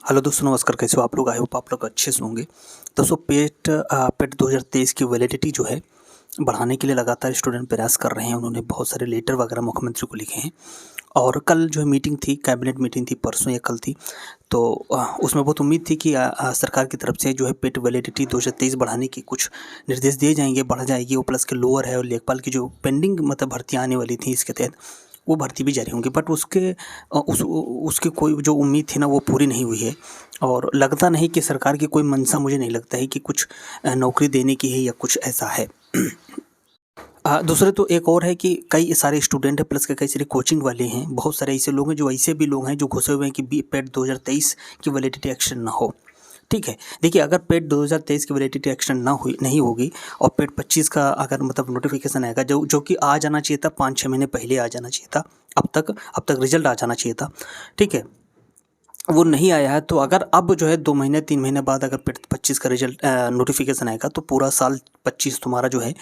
Hello दोस्तों, नमस्कार। कैसे हो आप लोग? आई होप आप लोग अच्छे से होंगे। दोस्तों, पेट 2023 की वैलिडिटी जो है बढ़ाने के लिए लगातार स्टूडेंट प्रयास कर रहे हैं। उन्होंने बहुत सारे लेटर वगैरह मुख्यमंत्री को लिखे हैं और कल जो है मीटिंग थी, कैबिनेट मीटिंग थी, परसों या कल थी। तो उसमें बहुत उम्मीद थी कि सरकार की तरफ से जो है पेट वैलिडिटी 2023 बढ़ाने की कुछ निर्देश दिए जाएंगे, बढ़ जाएगी। वो प्लस के लोअर है और लेखपाल की जो पेंडिंग मतलब भर्तियाँ आने वाली थी इसके तहत, वो भर्ती भी जारी होंगी। बट उसकी कोई जो उम्मीद थी ना, वो पूरी नहीं हुई है। और लगता नहीं कि सरकार की कोई मंशा, मुझे नहीं लगता है कि कुछ नौकरी देने की है या कुछ ऐसा है। दूसरे तो एक और है कि कई सारे स्टूडेंट हैं, प्लस के कई सारे कोचिंग वाले हैं। बहुत सारे ऐसे लोग हैं जो ऐसे भी लोग हैं जो घुसे हुए हैं कि पेट 2023 की वैलिडिटी एक्शन ना हो। ठीक है, देखिए, अगर पेट 2023 की वैलिडिटी एक्शन नहीं होगी और पेट 25 का अगर मतलब नोटिफिकेशन आएगा, जो कि आ जाना चाहिए था, 5-6 महीने पहले आ जाना चाहिए था। अब तक रिजल्ट आ जाना चाहिए था। ठीक है, वो नहीं आया है। तो अगर अब जो है 2 महीने 3 महीने बाद अगर पेट 25 का रिजल्ट नोटिफिकेशन आएगा, तो पूरा साल 25 तुम्हारा जो है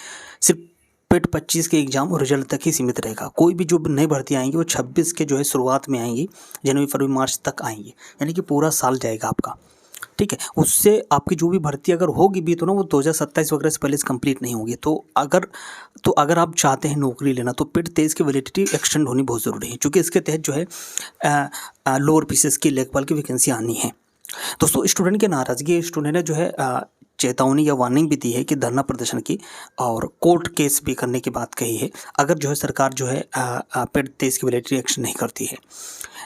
सिर्फ पेट 25 के एग्ज़ाम और रिजल्ट तक ही सीमित रहेगा। कोई भी जो नई भर्ती आएंगी वो 26 के जो है शुरुआत में आएंगी, जनवरी फरवरी मार्च तक आएंगी, यानी कि पूरा साल जाएगा आपका। ठीक है, उससे आपकी जो भी भर्ती अगर होगी भी तो ना, वो 2027 वगैरह से पहले से कंप्लीट नहीं होगी। तो अगर आप चाहते हैं नौकरी लेना, तो पेट 23 की वैलिडिटी एक्सटेंड होनी बहुत ज़रूरी है, क्योंकि इसके तहत जो है लोअर पीसेस की लेखपाल की वैकेंसी आनी है। दोस्तों, स्टूडेंट की नाराज़गी, स्टूडेंट ने जो है चेतावनी या वार्निंग भी दी है कि धरना प्रदर्शन की और कोर्ट केस भी करने की बात कही है, अगर जो है सरकार जो है पेट 23 की वैलिडिटी एक्शन नहीं करती है।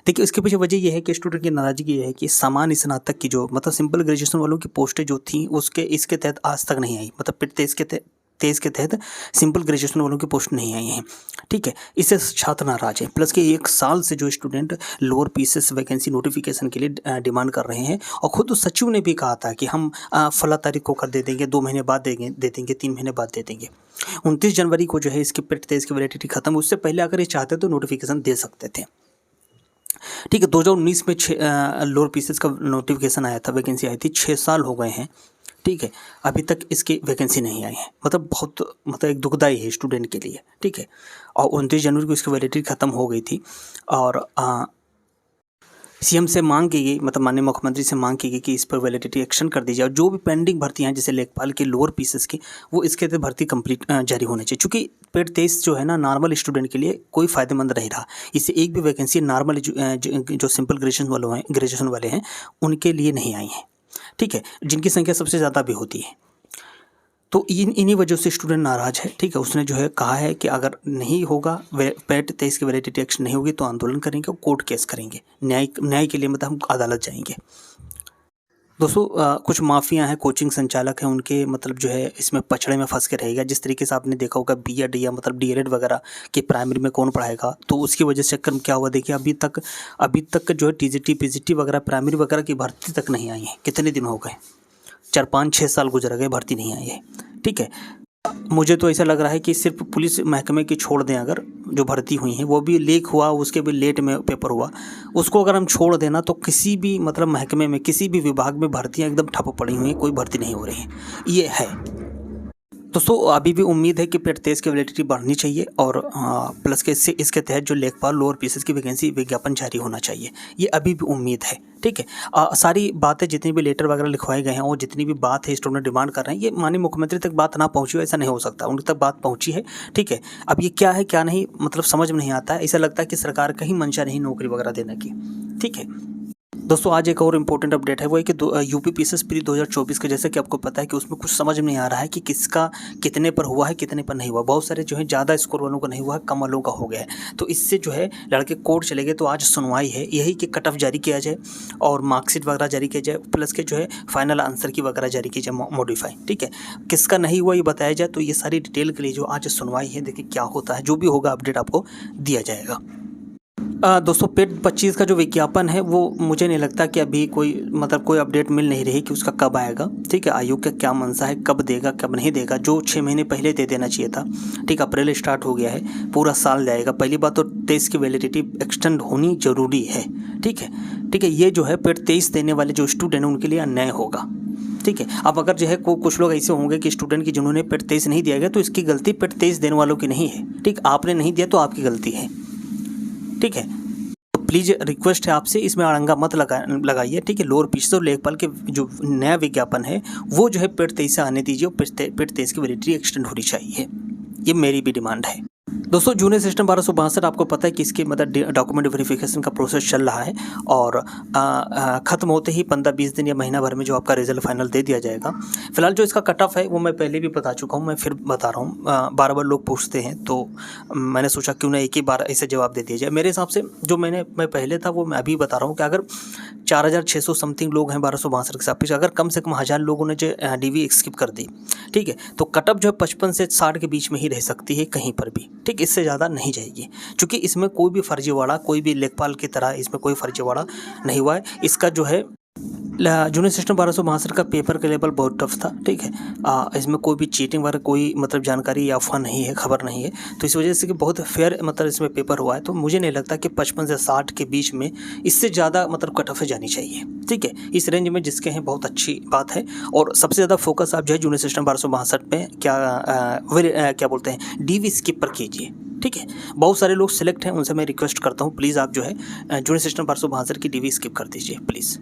देखिए, इसके पीछे वजह ये है कि स्टूडेंट की नाराज़गी ये है कि सामान्य स्नातक की जो मतलब सिंपल ग्रेजुएशन वालों की पोस्टें जो थी, उसके इसके तहत आज तक नहीं आई। मतलब पेट 23 के तहत सिंपल ग्रेजुएशन वालों की पोस्ट नहीं आई हैं। ठीक है, इससे छात्र नाराज हैं। प्लस के 1 साल से जो student lower pieces vacancy notification के लिए डिमांड कर रहे हैं, और खुद सचिव ने भी कहा था कि हम फला तारीख को कर दे देंगे, 2 महीने बाद दे देंगे, 3 महीने बाद दे देंगे। 29 जनवरी को जो है इसकी पेट 23 की वैलिडिटी खत्म। उससे पहले अगर ये चाहते तो नोटिफिकेशन दे सकते थे। ठीक है, 2019 में लोअर पीसेस का नोटिफिकेशन आया था, वैकेंसी आई थी। 6 साल हो गए हैं। ठीक है, अभी तक इसकी वैकेंसी नहीं आई है। मतलब बहुत मतलब एक दुखदाई है स्टूडेंट के लिए। ठीक है, और 29 जनवरी को इसकी वैलिडिटी ख़त्म हो गई थी और सीएम से मांग की गई, मतलब माननीय मुख्यमंत्री से मांग की गई कि इस पर वैलिडिटी एक्शन कर दी जाए। और जो भी पेंडिंग भर्तियाँ हैं जैसे लेखपाल की लोअर पीसेस की, वो इसके तहत भर्ती कंप्लीट जारी होनी चाहिए। चूँकि पेट 23 जो है ना, नॉर्मल स्टूडेंट के लिए कोई फ़ायदेमंद नहीं रहा। इससे एक भी वैकेंसी नॉर्मल जो सिंपल ग्रेजुएशन वाले हैं उनके लिए नहीं आई हैं। ठीक है, जिनकी संख्या सबसे ज़्यादा भी होती है। तो इन्हीं वजह से स्टूडेंट नाराज़ है। ठीक है, उसने जो है कहा है कि अगर नहीं होगा, पेट 23 की वैलिडिटी एक्शन नहीं होगी, तो आंदोलन करेंगे और कोर्ट केस करेंगे। न्याय के लिए मतलब हम अदालत जाएंगे। दोस्तों, कुछ माफिया हैं, कोचिंग संचालक हैं, उनके मतलब जो है इसमें पछड़े में फंस के रहेगा। जिस तरीके से आपने देखा होगा बीएड या मतलब डीएलएड वगैरह कि प्राइमरी में कौन पढ़ाएगा, तो उसकी वजह से चक्कर में क्या हुआ, देखिए अभी तक जो है टीजीटी पीजीटी वगैरह प्राइमरी वगैरह की भर्ती तक नहीं आई है। कितने दिन हो गए, 4-5-6 साल गुजर गए, भर्ती नहीं आई है। ठीक है, मुझे तो ऐसा लग रहा है कि सिर्फ पुलिस महकमे की छोड़ दें, अगर जो भर्ती हुई हैं वो भी लीक हुआ, उसके भी लेट में पेपर हुआ, उसको अगर हम छोड़ देना, तो किसी भी मतलब महकमे में, किसी भी विभाग में भर्तियां एकदम ठप पड़ी हुई हैं, कोई भर्ती नहीं हो रही है। ये है दोस्तों, अभी भी उम्मीद है कि पेट 23 की वैलिडिटी बढ़नी चाहिए और प्लस के इसके तहत जो लेखपाल लोअर पीसेस की वैकेंसी विज्ञापन जारी होना चाहिए। ये अभी भी उम्मीद है। ठीक है, सारी बातें, जितनी भी लेटर वगैरह लिखवाए गए हैं और जितनी भी बात है स्टूडेंट डिमांड कर रहे हैं, ये माननीय मुख्यमंत्री तक बात ना पहुँची हो, ऐसा नहीं हो सकता। उनके तक बात पहुँची है। ठीक है, अब ये क्या है क्या नहीं, मतलब समझ में नहीं आता है। ऐसा लगता है कि सरकार का ही मंशा नहीं नौकरी वगैरह देने की। ठीक है दोस्तों, आज एक और इम्पोर्टेंट अपडेट है, वो है कि यूपी पीसीएस प्री 2024 का, जैसे कि आपको पता है कि उसमें कुछ समझ में नहीं आ रहा है कि किसका कितने पर हुआ है, कितने पर नहीं हुआ। बहुत सारे जो है ज़्यादा स्कोर वालों का नहीं हुआ है, कम वालों का हो गया है। तो इससे जो है लड़के कोर्ट चले गए। तो आज सुनवाई है, यही कि कट ऑफ जारी किया जाए और मार्कशीट वगैरह जारी किया जाए, प्लस के जो है फाइनल आंसर की वगैरह जारी की जाए, मॉडिफाई। ठीक है, किसका नहीं हुआ ये बताया जाए। तो ये सारी डिटेल के लिए जो आज सुनवाई है, देखिए क्या होता है। जो भी होगा अपडेट आपको दिया जाएगा। दोस्तों, पेट 25 का जो विज्ञापन है, वो मुझे नहीं लगता कि अभी कोई अपडेट मिल नहीं रही कि उसका कब आएगा। ठीक है, आयोग का क्या मंशा है, कब देगा कब नहीं देगा। जो 6 महीने पहले दे देना चाहिए था। ठीक, अप्रैल स्टार्ट हो गया है, पूरा साल जाएगा। पहली बात तो टेस्ट की वैलिडिटी एक्सटेंड होनी ज़रूरी है। ठीक है, ये जो है पेट 23 देने वाले जो स्टूडेंट हैं उनके लिए अन्याय होगा। ठीक है, अब अगर जो है कुछ लोग ऐसे होंगे कि स्टूडेंट की जिन्होंने पेट 23 नहीं दिया गया, तो इसकी गलती पेट 23 देने वालों की नहीं है। ठीक, आपने नहीं दिया तो आपकी गलती है। ठीक है, प्लीज़ रिक्वेस्ट है आपसे, इसमें अड़ंगा मत लगाइए, ठीक है। लोअर पीछे और लेखपाल के जो नया विज्ञापन है वो जो है पेड 23 से आने दीजिए और पेड 23 की वैलिडिटी एक्सटेंड होनी चाहिए, ये मेरी भी डिमांड है। दोस्तों जूनियर सिस्टम 1262 आपको पता है कि इसके मतलब डॉक्यूमेंट वेरिफिकेशन का प्रोसेस चल रहा है और ख़त्म होते ही 15-20 दिन या महीना भर में जो आपका रिजल्ट फाइनल दे दिया जाएगा। फिलहाल जो इसका कट ऑफ है वो मैं पहले भी बता चुका हूँ, मैं फिर बता रहा हूँ। बार बार लोग पूछते हैं तो मैंने सोचा क्यों ना एक ही बार ऐसे जवाब दे दिया जाए। मेरे हिसाब से जो मैं पहले था वो मैं अभी बता रहा हूँ कि अगर 4600 समथिंग लोग हैं 1262 के हिसाब, अगर कम से कम 1000 लोगों ने जो डीवी स्किप कर दी, ठीक है, तो कटअप जो है 55 से 60 के बीच में ही रह सकती है कहीं पर भी, ठीक, इससे ज़्यादा नहीं जाएगी, क्योंकि इसमें कोई भी फर्जीवाड़ा, कोई भी लेखपाल की तरह इसमें कोई फर्जीवाड़ा नहीं हुआ है। इसका जो है जूनियर सिस्टम 1262 का पेपर का लेवल बहुत टफ था, ठीक है। इसमें कोई भी चीटिंग वगैरह कोई मतलब जानकारी या अफवाह नहीं है, खबर नहीं है, तो इस वजह से कि बहुत फेयर मतलब इसमें पेपर हुआ है। तो मुझे नहीं लगता कि 55 से 60 के बीच में इससे ज़्यादा मतलब कट ऑफ जानी चाहिए, ठीक है। इस रेंज में जिसके हैं बहुत अच्छी बात है। और सबसे ज़्यादा फोकस आप जो है जूनियर सिस्टम 1262 पे क्या बोलते हैं डीवी स्किप पर कीजिए, ठीक है। बहुत सारे लोग सिलेक्ट हैं, उनसे मैं रिक्वेस्ट करता हूँ प्लीज़ आप जो है जूनियर सिस्टम 1262 की डीवी स्किप कर दीजिए प्लीज़।